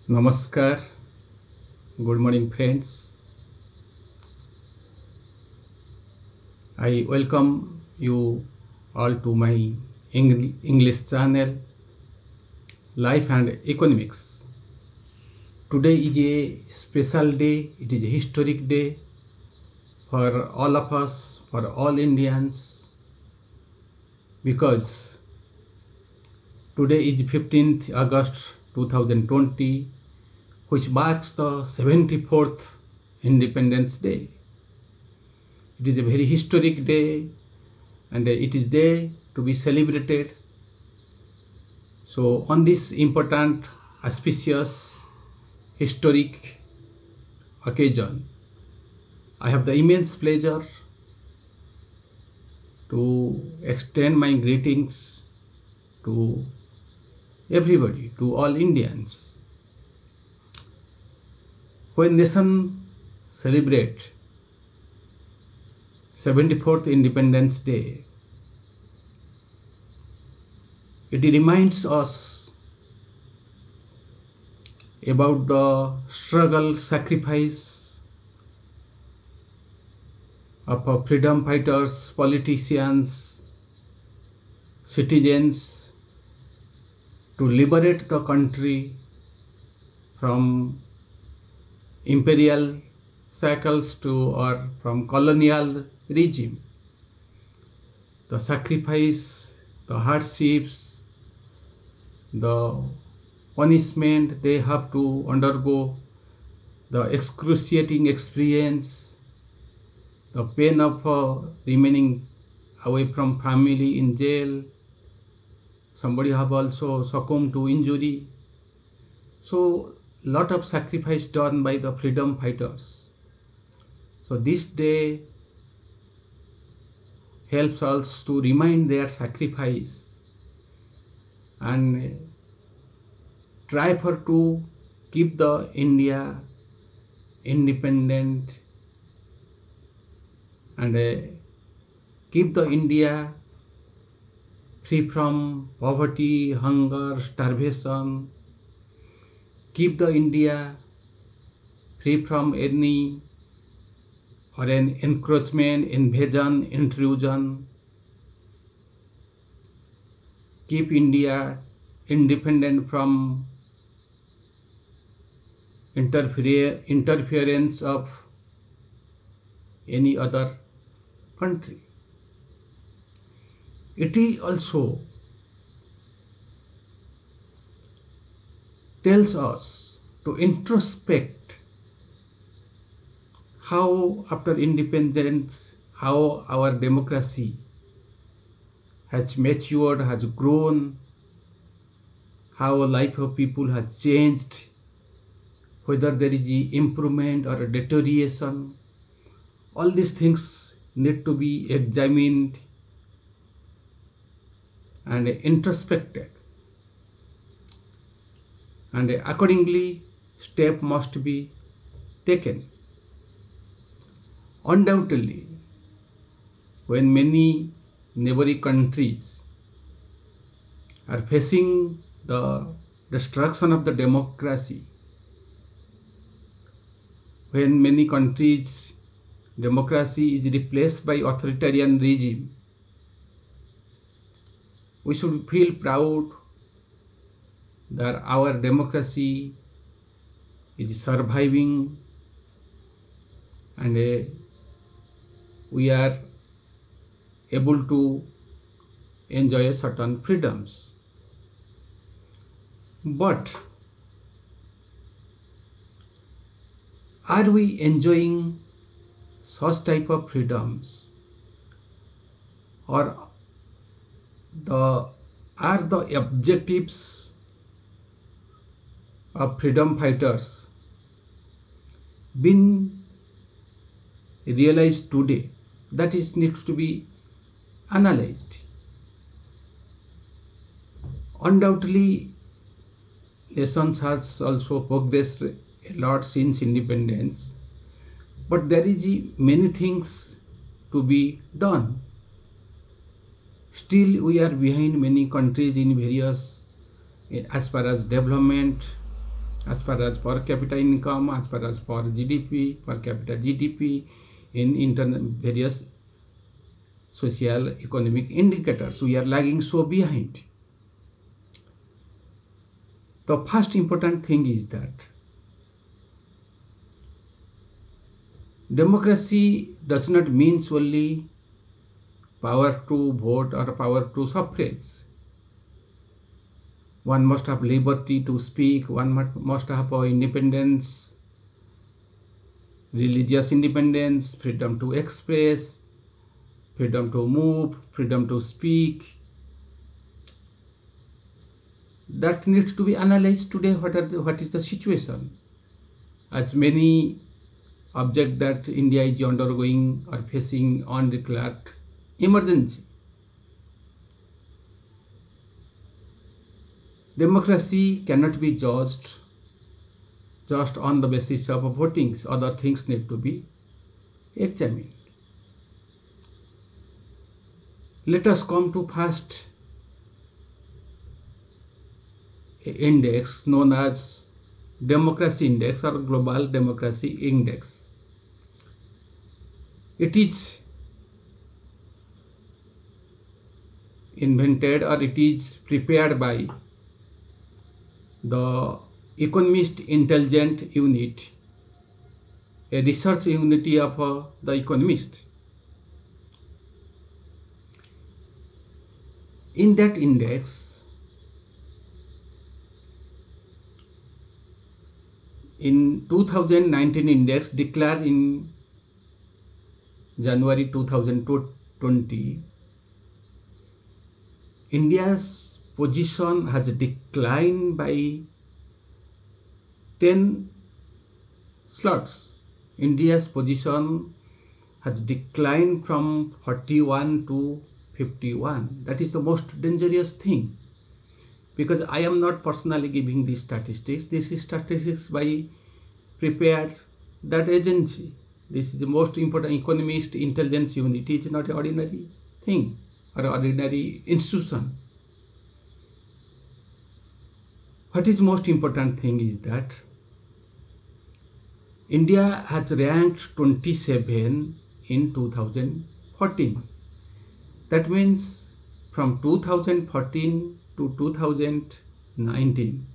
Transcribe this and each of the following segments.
Namaskar, good morning, friends. I welcome you all to my English channel, Life and Economics. Today is a special day, it is a historic day for all of us, for all Indians, because today is 15th August 2020, which marks the 74th Independence Day. It is a very historic day and it is day to be celebrated. So on this important, auspicious, historic occasion, I have the immense pleasure to extend my greetings to everybody, to all Indians. When nation celebrate 74th Independence Day, it reminds us about the struggle, sacrifice of freedom fighters, politicians, citizens to liberate the country from imperial shackles to or from colonial regime. The sacrifice, the hardships, the punishment they have to undergo, the excruciating experience, the pain of remaining away from family in jail. Somebody have also succumbed to injury. So lot of sacrifice done by the freedom fighters. So this day helps us to remind their sacrifice and try for to keep the India independent and keep the India free from poverty, hunger, starvation, keep the India free from any foreign encroachment, invasion, intrusion, keep India independent from interference of any other country. It also tells us to introspect how after independence, how our democracy has matured, has grown, how life of people has changed, whether there is improvement or a deterioration. All these things need to be examined and introspected, and accordingly step must be taken. Undoubtedly, when many neighboring countries are facing the destruction of the democracy, when many countries democracy is replaced by authoritarian regime, we should feel proud that our democracy is surviving and we are able to enjoy certain freedoms. But are we enjoying such type of freedoms, or are the objectives of freedom fighters been realized today? That is needs to be analyzed. Undoubtedly, nations has also progressed a lot since independence, but there is many things to be done. Still, we are behind many countries in various as far as development, as far as per capita income, as far as per GDP, per capita GDP, in various social economic indicators. We are lagging so behind. The first important thing is that democracy does not mean solely power to vote or power to suffrage. One must have liberty to speak, one must have independence, religious independence, freedom to express, freedom to move, freedom to speak. That needs to be analyzed today. What is the situation? As many object that India is undergoing or facing undeclared emergency. Democracy cannot be judged just on the basis of votings. Other things need to be examined. Let us come to first index known as Democracy Index or Global Democracy Index. It is invented or it is prepared by the Economist Intelligence Unit, a research unit of the Economist. In that index, in 2019 index declared in January 2020, India's position has declined by 10 slots. India's position has declined from 41 to 51. That is the most dangerous thing, because I am not personally giving these statistics. This is statistics by prepared that agency. This is the most important Economist Intelligence Unit. It is not an ordinary thing or ordinary institution. What is most important thing is that India has ranked 27 in 2014. That means from 2014 to 2019,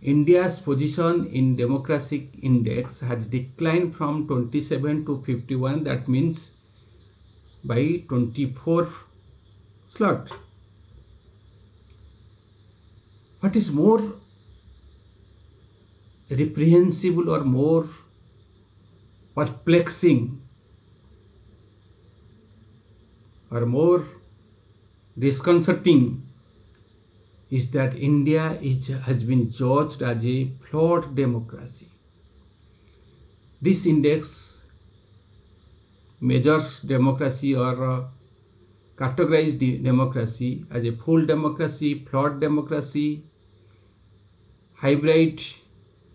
India's position in democratic index has declined from 27 to 51. That means by 24 slot. What is more reprehensible or more perplexing or more disconcerting is that India has been judged as a flawed democracy. This index measures democracy or categorizes democracy as a full democracy, flawed democracy, hybrid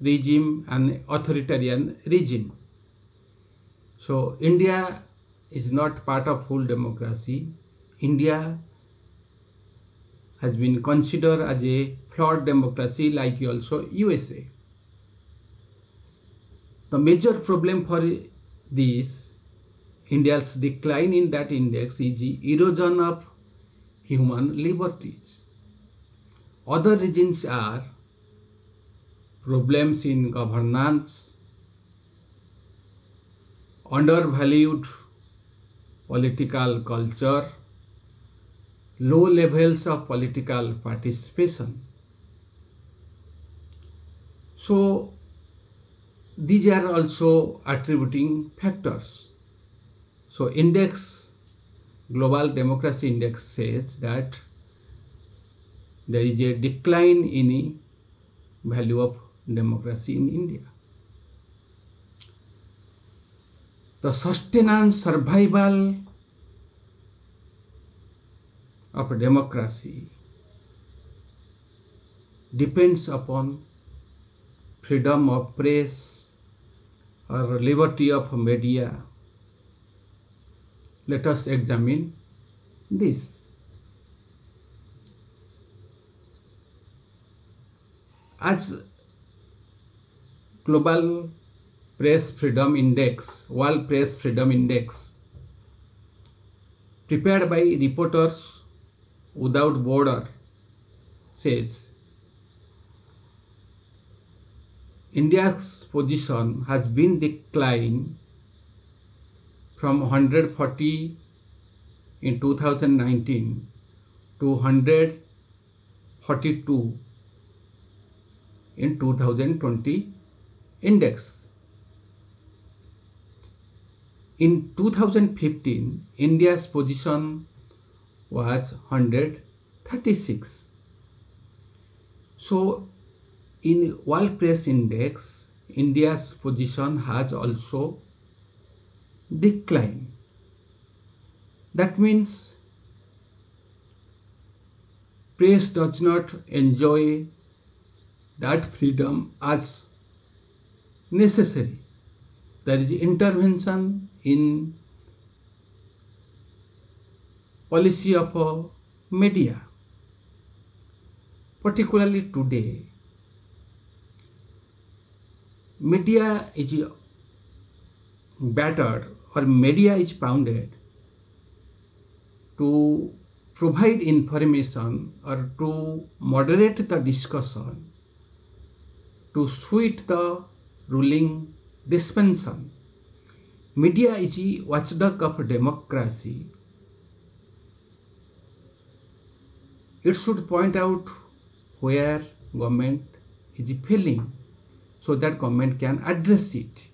regime and authoritarian regime. So India is not part of full democracy. India has been considered as a flawed democracy, like also USA. The major problem for this India's decline in that index is the erosion of human liberties. Other reasons are problems in governance, undervalued political culture, low levels of political participation. So these are also attributing factors. So Global Democracy Index says that there is a decline in the value of democracy in India. The sustenance, survival of democracy depends upon freedom of press or liberty of media. Let us examine this. As Global Press Freedom Index, World Press Freedom Index, prepared by Reporters Without Border, says India's position has been declined from 140 in 2019 to 142 in 2020 index. In 2015, India's position was 136. So, in World Press Index, India's position has also declined. That means press does not enjoy that freedom as necessary. There is intervention in policy of media. Particularly today, media is battered or media is pounded to provide information or to moderate the discussion, to suit the ruling dispensation. Media is a watchdog of democracy. It should point out where government is failing so that government can address it.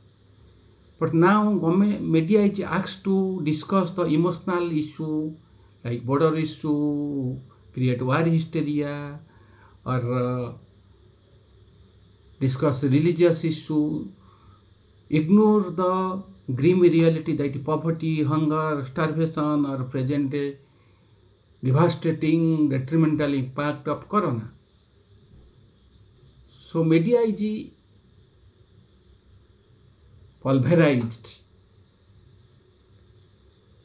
But now government media is asked to discuss the emotional issue like border issue, create war hysteria, or discuss religious issue, ignore the grim reality that poverty, hunger, starvation are present devastating detrimental impact of corona. So media is pulverized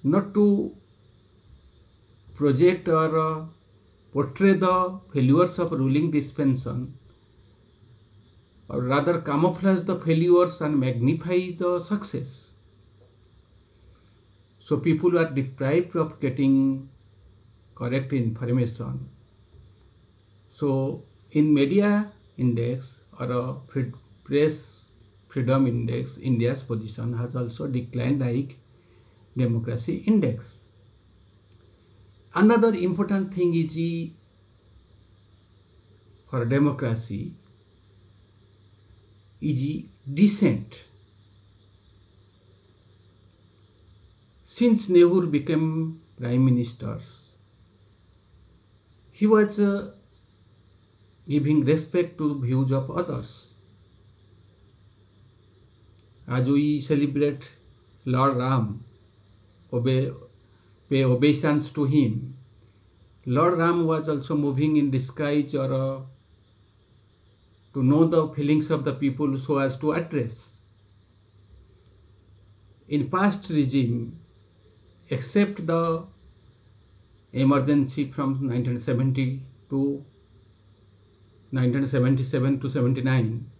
not to project or portray the failures of ruling dispensation, or rather camouflage the failures and magnify the success. So people are deprived of getting correct information. So in media index or a press freedom index, India's position has also declined like democracy index. Another important thing is for democracy is dissent. Since Nehru became prime minister, he was giving respect to views of others. As we celebrate Lord Ram, pay obeisance to him, Lord Ram was also moving in disguise or to know the feelings of the people so as to address. In past regime, except the emergency from 1970 to 1977 to 79,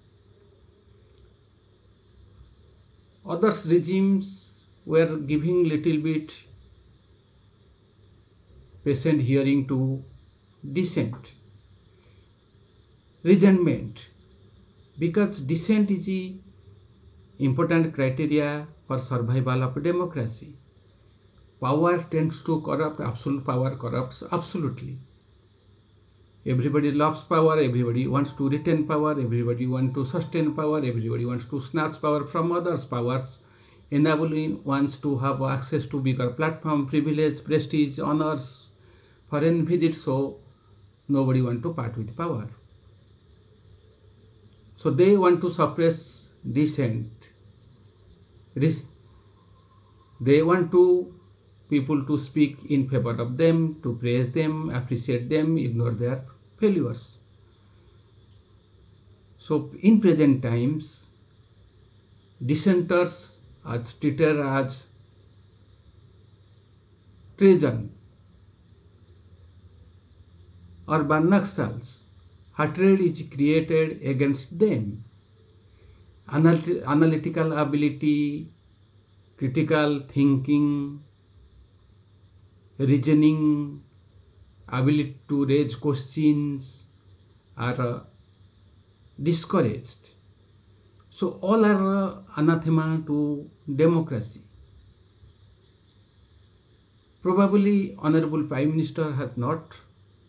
other regimes were giving little bit patient hearing to dissent, resentment, because dissent is the important criteria for survival of democracy. Power tends to corrupt, absolute power corrupts absolutely. Everybody loves power, everybody wants to retain power, everybody wants to sustain power, everybody wants to snatch power from others' powers, enabling wants to have access to bigger platform, privilege, prestige, honors, foreign visits, so nobody wants to part with power. So they want to suppress dissent. They want to people to speak in favor of them, to praise them, appreciate them, ignore their failures. So in present times, dissenters are treated as treason or by Naxals. hatred is created against them. Analytical ability, critical thinking, reasoning, ability to raise questions are discouraged. So all are anathema to democracy. Probably Honorable Prime Minister has not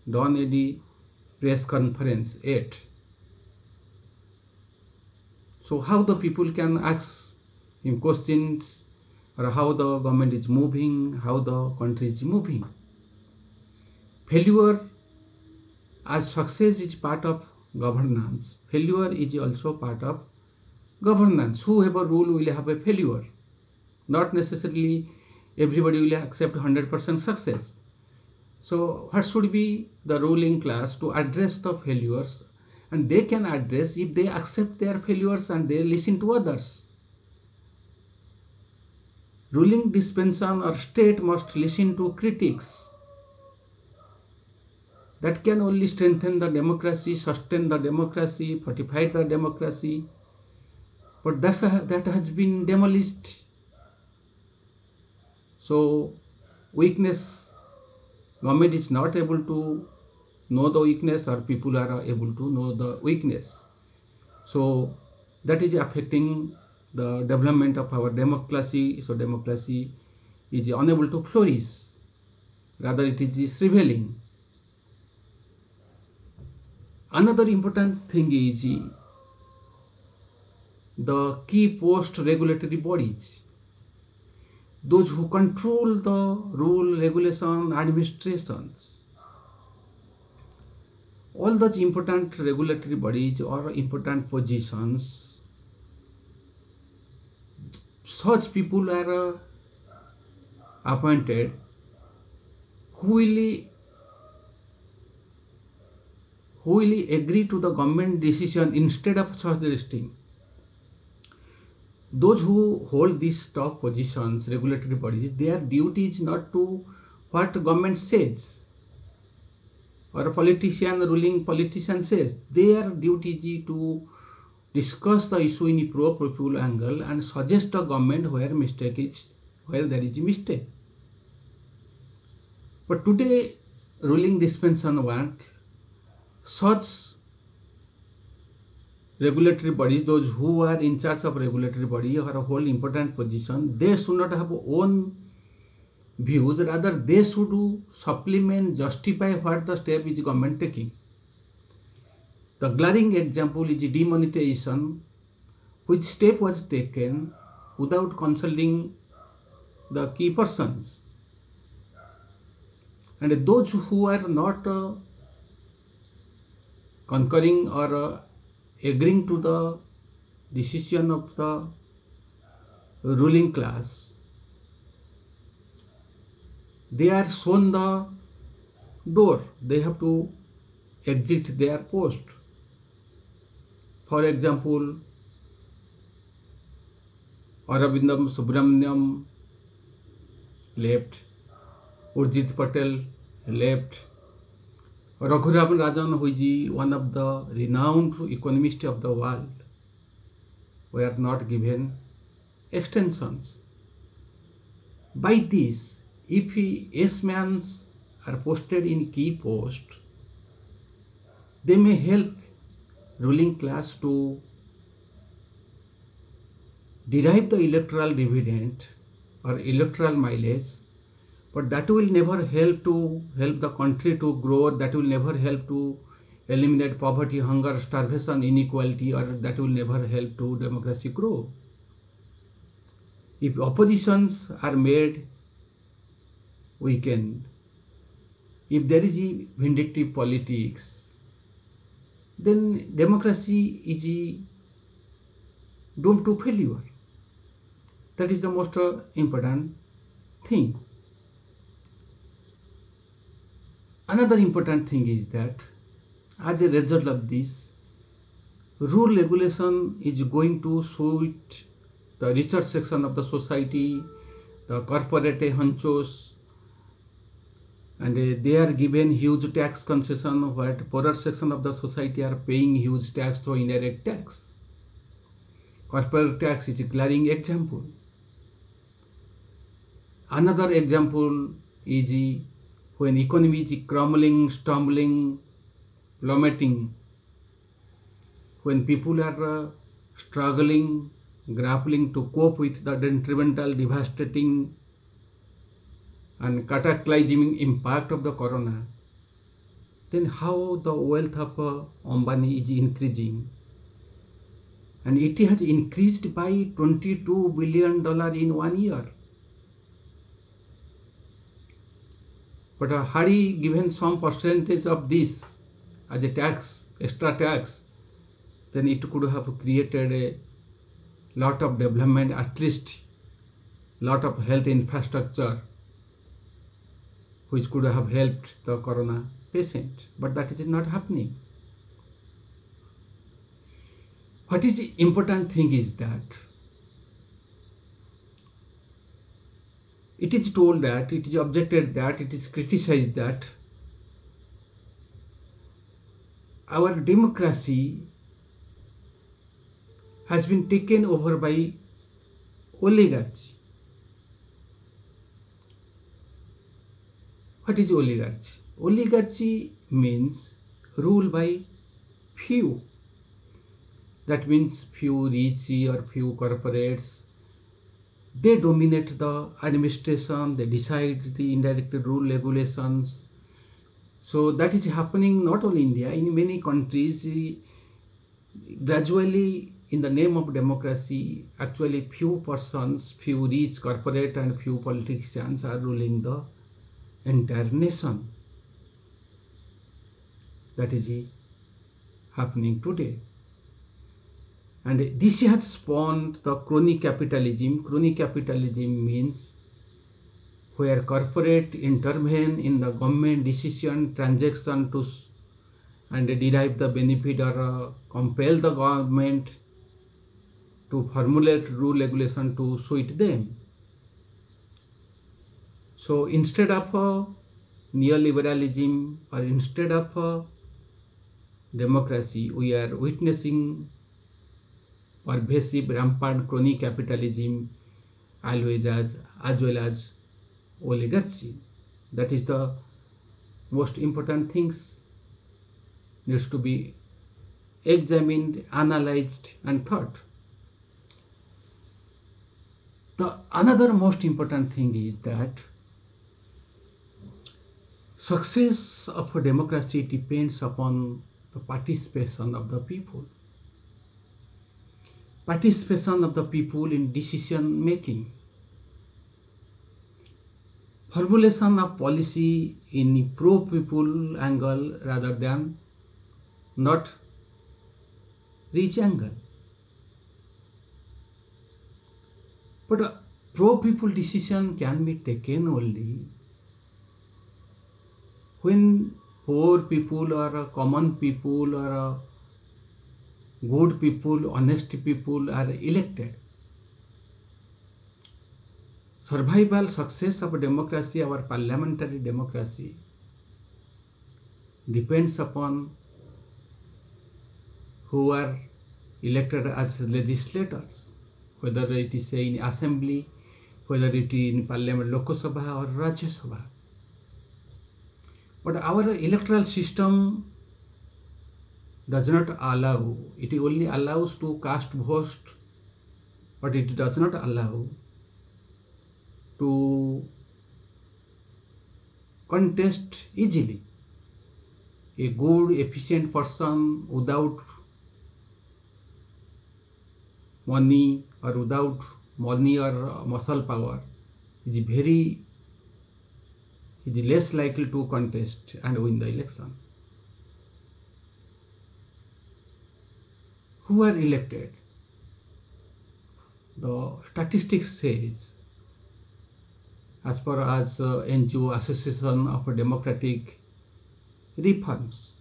done any press conference yet. So how the people can ask him questions, or how the government is moving, how the country is moving. Failure as success is part of governance. Failure is also part of governance. Whoever rule will have a failure. Not necessarily everybody will accept 100% success. So what should be the ruling class to address the failures? And they can address if they accept their failures and they listen to others. Ruling dispensation or state must listen to critics. That can only strengthen the democracy, sustain the democracy, fortify the democracy. But that has been demolished. So weakness, government is not able to know the weakness, or people are able to know the weakness. So that is affecting the development of our democracy. So democracy is unable to flourish. Rather it is shriveling. Another important thing is the key post regulatory bodies, those who control the rule, regulation, administrations. All those important regulatory bodies or important positions, such people are appointed who will agree to the government decision instead of suggesting. Those who hold these top positions, regulatory bodies, their duty is not to what government says or a ruling politician says. Their duty is to discuss the issue in a pro-people angle and suggest a government where there is a mistake. But today, ruling dispensation want such regulatory bodies, those who are in charge of regulatory body or a whole important position, they should not have own views. Rather, they should supplement, justify what the step is government taking. The glaring example is demonetization, which step was taken without consulting the key persons. And those who are not concurring or agreeing to the decision of the ruling class, they are shown the door. They have to exit their post. For example, Arvindam Subramaniam left, Urjit Patel left, Raghuram Rajan, who is one of the renowned economists of the world, were not given extensions. By this, if S-mans are posted in key post, they may help ruling class to derive the electoral dividend or electoral mileage, but that will never help the country to grow. That will never help to eliminate poverty, hunger, starvation, inequality, or that will never help to democracy grow. If oppositions are made weakened, if there is a vindictive politics, then democracy is doomed to failure. That is the most important thing. Another important thing is that as a result of this, rule regulation is going to suit the richer section of the society, the corporate honchos, and they are given huge tax concession, where poorer section of the society are paying huge tax through indirect tax. Corporate tax is a glaring example. Another example is when economy is crumbling, stumbling, plummeting, when people are struggling, grappling to cope with the detrimental, devastating, and cataclysmic impact of the corona, then how the wealth of Ambani is increasing. And it has increased by $22 billion in 1 year. But had he given some percentage of this as a tax, extra tax, then it could have created a lot of development, at least lot of health infrastructure, which could have helped the corona patient. But that is not happening. What is the important thing is that it is told that, it is objected that, it is criticized that our democracy has been taken over by oligarchy. What is oligarchy? Oligarchy means rule by few. That means few rich or few corporates. They dominate the administration, they decide the indirect rule regulations. So that is happening not only in India, in many countries. Gradually, in the name of democracy, actually few persons, few rich corporate and few politicians are ruling the entire nation. That is happening today. And this has spawned the crony capitalism. Crony capitalism means where corporate intervene in the government decision, transaction to and derive the benefit or compel the government to formulate rule regulation to suit them. So instead of neoliberalism or instead of democracy, we are witnessing pervasive rampant crony capitalism as well as oligarchy. That is the most important things needs to be examined, analyzed and thought. The another most important thing is that success of a democracy depends upon the participation of the people. Participation of the people in decision making. Formulation of policy in pro-people angle rather than not rich angle. But a pro-people decision can be taken only when poor people or common people or good people, honest people are elected. Survival success of democracy, our parliamentary democracy, depends upon who are elected as legislators, whether it is in assembly, whether it is in parliament, Lok Sabha or Rajya Sabha. But our electoral system does not allow, it only allows to cast votes, but it does not allow to contest easily. A good, efficient person without money or without money or muscle power is less likely to contest and win the election. Who are elected? The statistics says, as per as NGO Association of Democratic Reforms,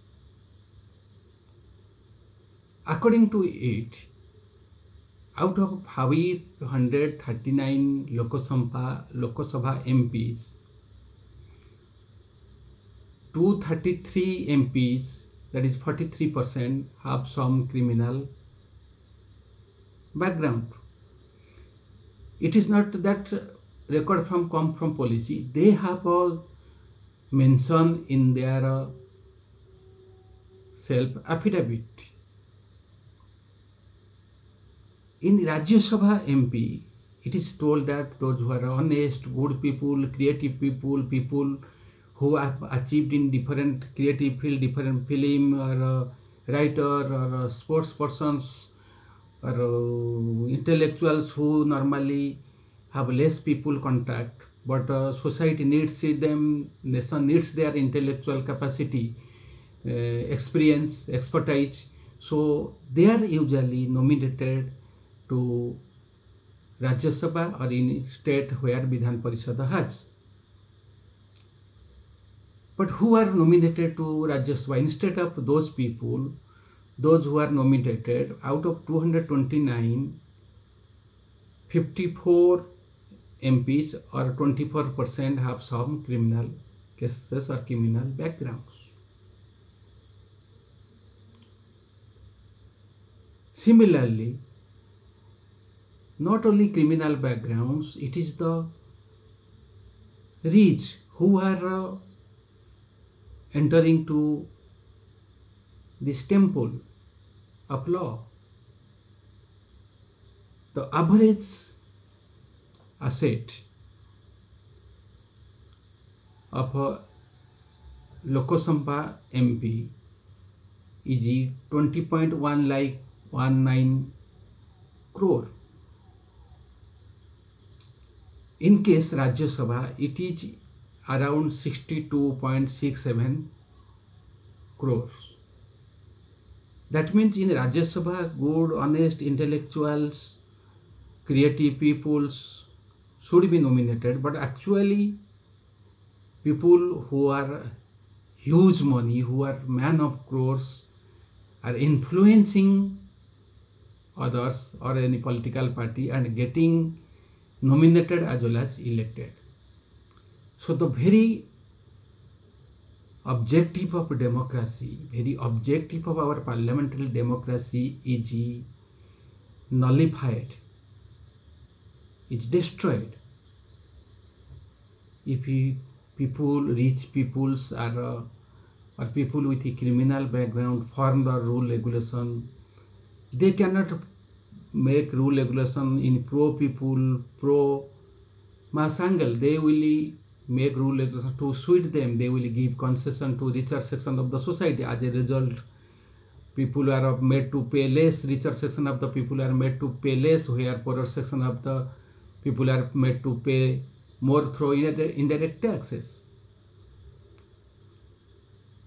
according to it, out of 539 Lok Sabha MPs, 233 MPs, that is 43%, have some criminal background. It is not that record from come from policy. They have a mention in their self affidavit. In Rajya Sabha MP, it is told that those who are honest, good people, creative people, people who have achieved in different creative field, different film or writer or sports persons or intellectuals who normally have less people contact, but society needs them, nation needs their intellectual capacity, experience, expertise. So they are usually nominated to Rajya Sabha or in state where Vidhan Parishad has. But who are nominated to Rajya Sabha? Instead of those people, those who are nominated, out of 229, 54 MPs or 24% have some criminal cases or criminal backgrounds. Similarly, not only criminal backgrounds, it is the rich who are entering to this temple of law. The average asset of a Lok Sabha MP is 20.19 crore. In case Rajya Sabha, it is around 62.67 crores. That means in Rajya Sabha, good, honest intellectuals, creative peoples should be nominated, but actually people who are huge money, who are man of crores, are influencing others or any political party and getting nominated as well as elected. So the very objective of democracy, very objective of our parliamentary democracy is nullified, is destroyed if people, rich peoples or people with a criminal background form the rule regulation. They cannot make rule regulation in pro people, pro mass angle. They will make rule regulation to suit them. They will give concession to richer section of the society. As a result, people are made to pay less. Richer section of the people are made to pay less, where poorer section of the people are made to pay more through indirect taxes.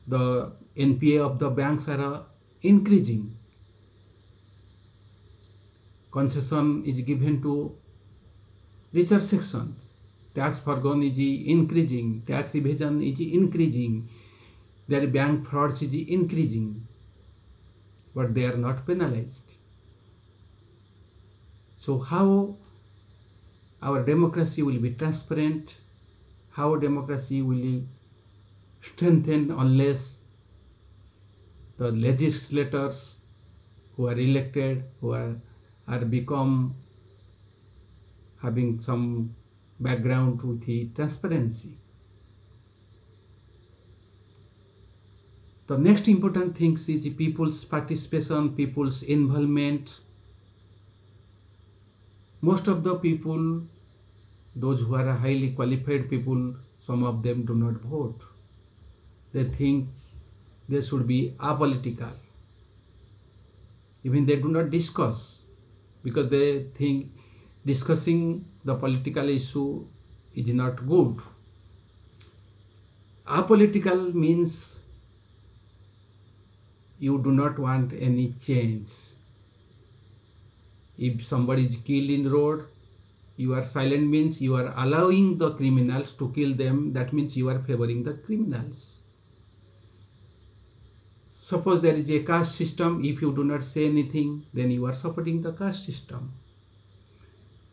The NPA of the banks are increasing. Concession is given to richer sections. Tax forgone is increasing. Tax evasion is increasing. Their bank frauds is increasing. But they are not penalized. So how our democracy will be transparent? How democracy will be strengthened unless the legislators who are elected, who are become having some background with the transparency. The next important thing is people's participation, people's involvement. Most of the people, those who are highly qualified people, some of them do not vote. They think they should be apolitical. Even they do not discuss, because they think discussing the political issue is not good. Apolitical means you do not want any change. If somebody is killed in the road, you are silent means you are allowing the criminals to kill them. That means you are favoring the criminals. Suppose there is a caste system. If you do not say anything, then you are supporting the caste system.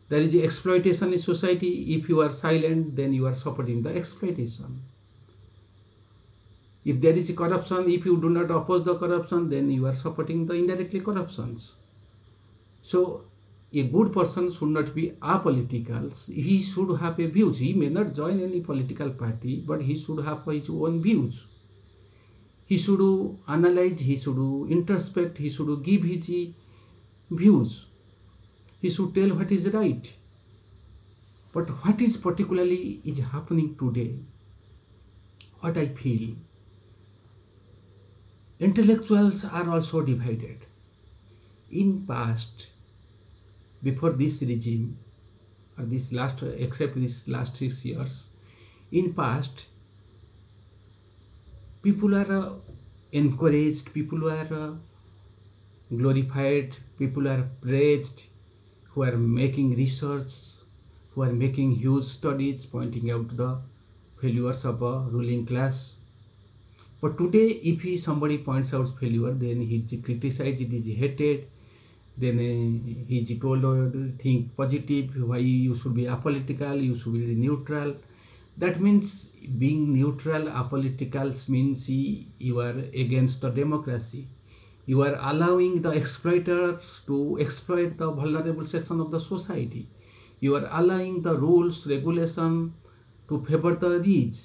There is exploitation in society. If you are silent, then you are supporting the exploitation. If there is corruption, if you do not oppose the corruption, then you are supporting the indirectly corruptions. So a good person should not be apolitical. He should have a views. He may not join any political party, but he should have his own views. He should analyze, he should introspect, he should give his views. He should tell what is right. But what is particularly is happening today, what I feel, intellectuals are also divided. In past, before this regime, or this last, except this last 6 years, in past, people are encouraged, people are glorified, people are praised, who are making research, who are making huge studies pointing out the failures of a ruling class. But today, if somebody points out failure, then he is criticized, it is hated, then he is told to think positive, why you should be apolitical, you should be neutral. That means being neutral, apolitical means you are against the democracy. You are allowing the exploiters to exploit the vulnerable section of the society. You are allowing the rules, regulation to favor the rich.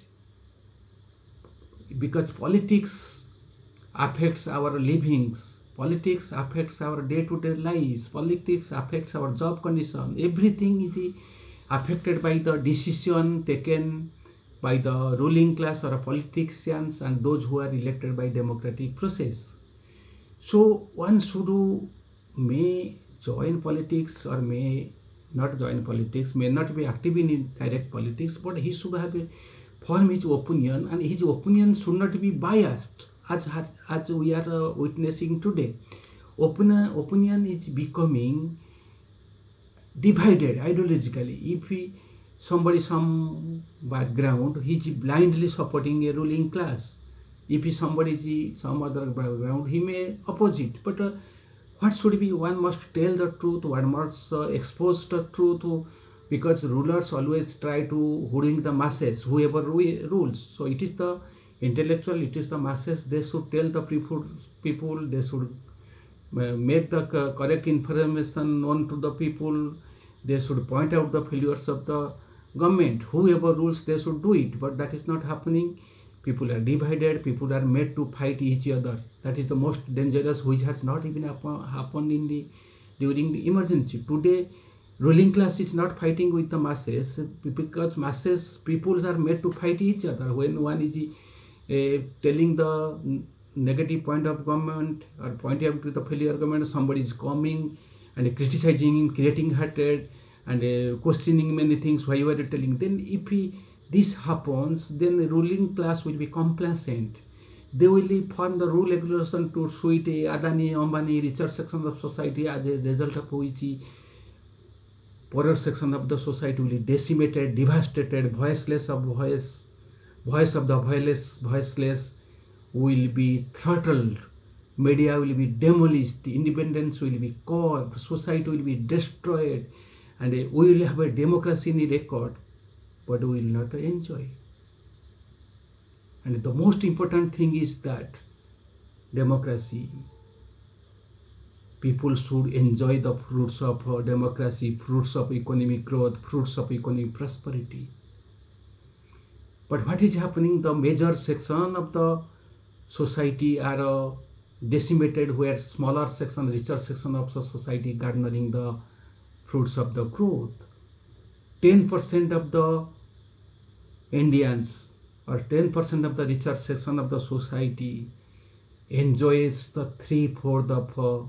Because politics affects our livings, politics affects our day-to-day lives, politics affects our job condition. Everything is affected by the decision taken by the ruling class or politicians and those who are elected by democratic process. So one should may join politics or may not join politics, may not be active in direct politics, but he should have a form his opinion, and his opinion should not be biased as we are witnessing today. Opinion is becoming divided ideologically. If somebody some background, he is blindly supporting a ruling class. If somebody is some other background, he may oppose it. But what should be, one must tell the truth, one must expose the truth, because rulers always try to hoodwink the masses, whoever rules. So it is the intellectual, it is the masses, they should tell the people, they should make the correct information known to the people, they should point out the failures of the government, whoever rules, they should do it. But that is not happening. People are divided, people are made to fight each other. That is the most dangerous, which has not even happened during the emergency. Today, ruling class is not fighting with the masses, because masses people are made to fight each other. When one is telling the negative point of government or pointing out to the failure government, somebody is coming and criticizing, creating hatred and questioning many things why you are telling. Then if this happens, then the ruling class will be complacent. They will form the rule regulation to suit Adani, Ambani, richer section of society, as a result of which poorer section of the society will be decimated, devastated, voiceless of voice of the voiceless will be throttled, media will be demolished, independence will be caught, society will be destroyed, and we will have a democracy in the record, but we will not enjoy. And the most important thing is that democracy, people should enjoy the fruits of democracy, fruits of economic growth, fruits of economic prosperity. But what is happening, the major section of the society are decimated, where smaller section, richer section of the society garnering the fruits of the growth. 10% of the Indians or 10% of the richer section of the society enjoys the 3/4 of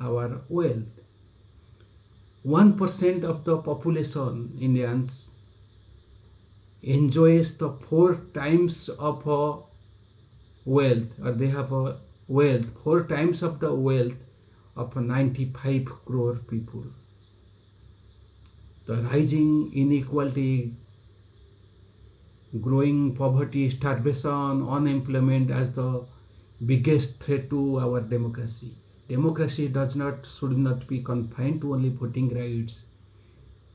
our wealth. 1% of the population, Indians, enjoys the 4 times of wealth, or they have a wealth 4 times of the wealth of 95 crore people. The rising inequality, growing poverty, starvation, unemployment as the biggest threat to our democracy. Democracy should not be confined to only voting rights.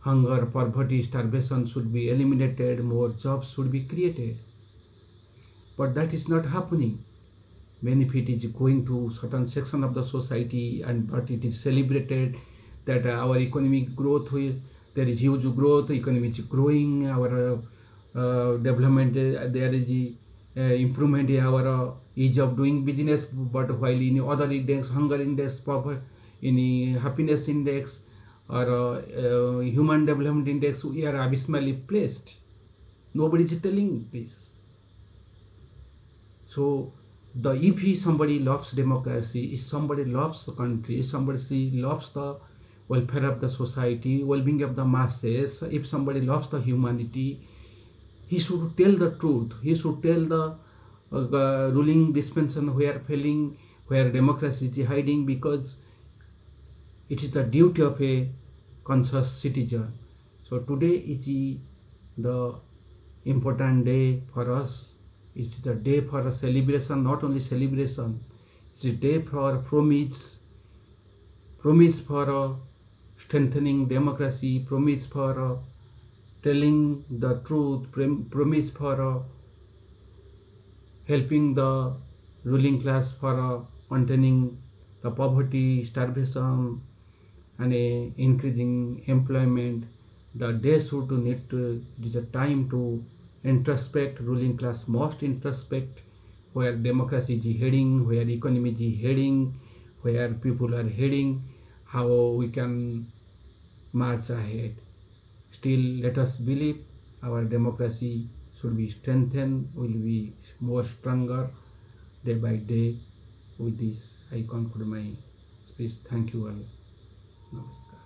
Hunger, poverty, starvation should be eliminated, more jobs should be created. but that is not happening. Benefit is going to certain section of the society, and but it is celebrated that our economic growth there is huge growth, economy is growing, our development, there is improvement in our ease of doing business. But while in other index, hunger index, in happiness index, or human development index, we are abysmally placed. Nobody is telling this. So the if somebody loves democracy, if somebody loves the country, if somebody loves the welfare of the society, well-being of the masses, if somebody loves the humanity, he should tell the truth. He should tell the ruling dispensation where failing, where democracy is hiding, because it is the duty of a conscious citizen. So today is the important day for us. It's the day for a celebration, not only celebration. It's a day for promise for strengthening democracy, promise for telling the truth, promise for helping the ruling class for containing the poverty, starvation, and increasing employment. The day should need to, it is a time to introspect. Ruling class must introspect where democracy is heading, where economy is heading, where people are heading, how we can march ahead. Still, let us believe our democracy should be strengthened, will be more stronger day by day. With this, I conclude my speech. Thank you all. Namaskar.